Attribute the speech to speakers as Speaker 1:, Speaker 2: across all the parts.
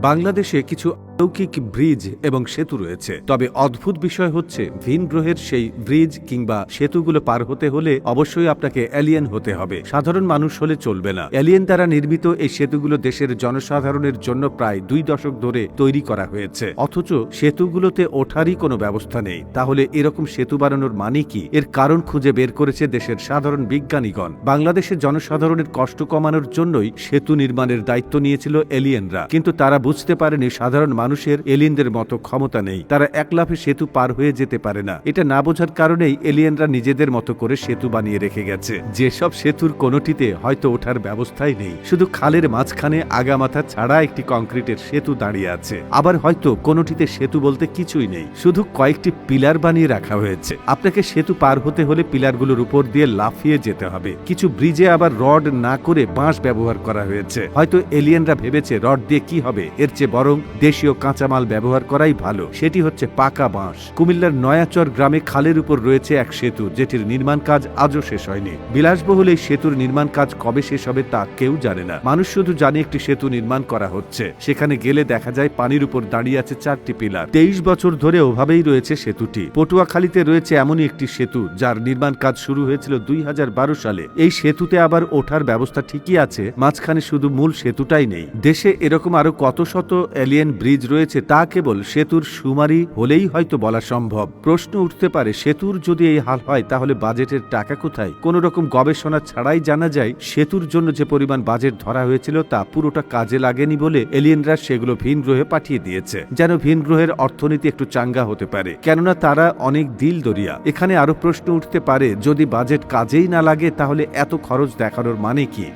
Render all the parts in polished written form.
Speaker 1: বাংলাদেশে কিছু অলৌকিক ব্রিজ এবং সেতু রয়েছে, তবে অদ্ভুত বিষয় হচ্ছে ভিন গ্রহের সেই ব্রিজ কিংবা সেতুগুলো পার হতে হলে অবশ্যই আপনাকে এলিয়েন হতে হবে, সাধারণ মানুষ হলে চলবে না। এলিয়েন দ্বারা নির্মিত এই সেতুগুলো দেশের জনসাধারণের জন্য প্রায় 2 দশক ধরে তৈরি করা হয়েছে, অথচ সেতুগুলোতে ওঠারই কোনো ব্যবস্থা নেই। তাহলে এরকম সেতু বানানোর মানে কি? এর কারণ খুঁজে বের করেছে দেশের সাধারণ বিজ্ঞানীগণ। বাংলাদেশের জনসাধারণের কষ্ট কমানোর জন্যই সেতু নির্মাণের দায়িত্ব নিয়েছিল এলিয়েনরা, কিন্তু তারা বুঝতে পারেনি সাধারণ মানুষের এলিয়েনদের মতো ক্ষমতা নেই, তারা এক লাফে সেতু পার হয়ে যেতে পারে না। এটা না বোঝার কারণেই এলিয়েনরা নিজেদের মতো করে সেতু বানিয়ে রেখে গেছে, যেসব সেতুর কোনোটিতে হয়তো ওঠার ব্যবস্থাই নেই, শুধু খালের মাঝখানে আগামাথা ছাড়া একটি কংক্রিটের সেতু দাঁড়িয়ে আছে। আবার হয়তো কোনোটিতে সেতু বলতে কিছুই নেই, শুধু কয়েকটি পিলার বানিয়ে রাখা হয়েছে। আপনাকে সেতু পার হতে হলে পিলারগুলোর উপর দিয়ে লাফিয়ে যেতে হবে। কিছু ব্রিজে আবার রড না করে বাঁশ ব্যবহার করা হয়েছে। হয়তো এলিয়েনরা ভেবেছে রড দিয়ে কি হবে, এর চেয়ে বরং দেশীয় কাঁচামাল ব্যবহার করাই ভালো, সেটি হচ্ছে পাকা বাঁশ। কুমিল্লার নয়াচর গ্রামে খালের উপর রয়েছে এক সেতু, যেটির নির্মাণ কাজ আজও শেষ হয়নি। বিলাসবহুল এই সেতুর নির্মাণ কাজ কবে শেষ হবে তা কেউ জানে না। মানুষ শুধু জানে একটি সেতু নির্মাণ করা হচ্ছে। সেখানে গেলে দেখা যায় পানির উপর দাঁড়িয়ে আছে 4টি পিলার। 23 বছর ধরে ওভাবেই রয়েছে সেতুটি। পটুয়াখালীতে রয়েছে এমনই একটি সেতু যার নির্মাণ কাজ শুরু হয়েছিল 2012 সালে। এই সেতুতে আবার ওঠার ব্যবস্থা ঠিকই আছে, মাঝখানে শুধু মূল সেতুটাই নেই। দেশে এরকম আরো কত শত এলিয়েন ব্রিজ রয়েছে তা কেবল সেতুর সুমারি হলেই হয়তো বলা সম্ভব। প্রশ্ন উঠতে পারে, সেতুর যদি এই হাল হয় তাহলে বাজেটের টাকা কোথায়? কোন রকম গবেষণা ছাড়াই জানা যায় সেতুর জন্য যে পরিমাণ বাজেট ধরা হয়েছিল তা পুরোটা কাজে লাগেনি বলে এলিয়েনরা সেগুলো ভিন গ্রহে পাঠিয়ে দিয়েছে, যেন ভিন গ্রহের অর্থনীতি একটু চাঙ্গা হতে পারে, কেননা তারা অনেক দিল দরিয়া। এখানে আরো প্রশ্ন উঠতে পারে, যদি বাজেট কাজেই না লাগে তাহলে এত খরচ দেখানোর মানে কি?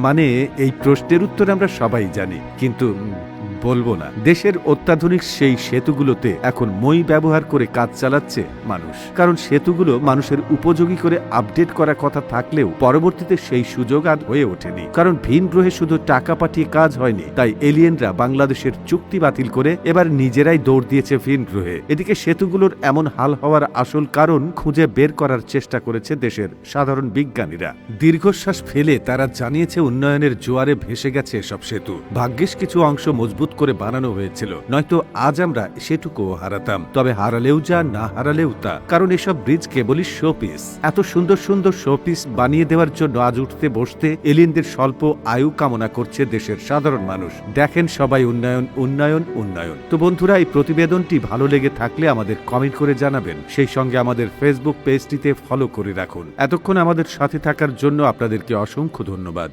Speaker 1: মানে এই প্রশ্নের উত্তর আমরা সবাই জানি, কিন্তু বলবো না। দেশের অত্যাধুনিক সেই সেতুগুলোতে এখন মই ব্যবহার করে কাজ চালাচ্ছে মানুষ, কারণ সেতুগুলো মানুষের উপযোগী করে আপডেট করার কথা থাকলেও পরবর্তীতে সেই সুযোগ আর হয়ে ওঠেনি, কারণ ভিন গ্রহে শুধু টাকা পাঠিয়ে কাজ হয়নি। তাই এলিয়েনরা বাংলাদেশের চুক্তি বাতিল করে এবার নিজেরাই দৌড় দিয়েছে ভিন গ্রহে। এদিকে সেতুগুলোর এমন হাল হওয়ার আসল কারণ খুঁজে বের করার চেষ্টা করেছে দেশের সাধারণ বিজ্ঞানীরা। দীর্ঘশ্বাস ফেলে তারা জানিয়েছে উন্নয়নের জোয়ারে ভেসে গেছে এসব সেতু। ভাগ্যিস কিছু অংশ মজবুত করে বানানো হয়েছিল, নয়তো আজ আমরা সেটুকুও হারাতাম। তবে হারালেও যা, না হারালেও তা, কারণ এসব ব্রিজ কেবলই শোপিস। এত সুন্দর সুন্দর শোপিস বানিয়ে দেওয়ার জন্য আজ উঠতে বসতে এলিয়েনদের স্বল্প আয়ু কামনা করছে দেশের সাধারণ মানুষ। দেখেন সবাই উন্নয়ন উন্নয়ন উন্নয়ন। তো বন্ধুরা, এই প্রতিবেদনটি ভালো লেগে থাকলে আমাদের কমেন্ট করে জানাবেন, সেই সঙ্গে আমাদের ফেসবুক পেজটিতে ফলো করে রাখুন। এতক্ষণ আমাদের সাথে থাকার জন্য আপনাদেরকে অসংখ্য ধন্যবাদ।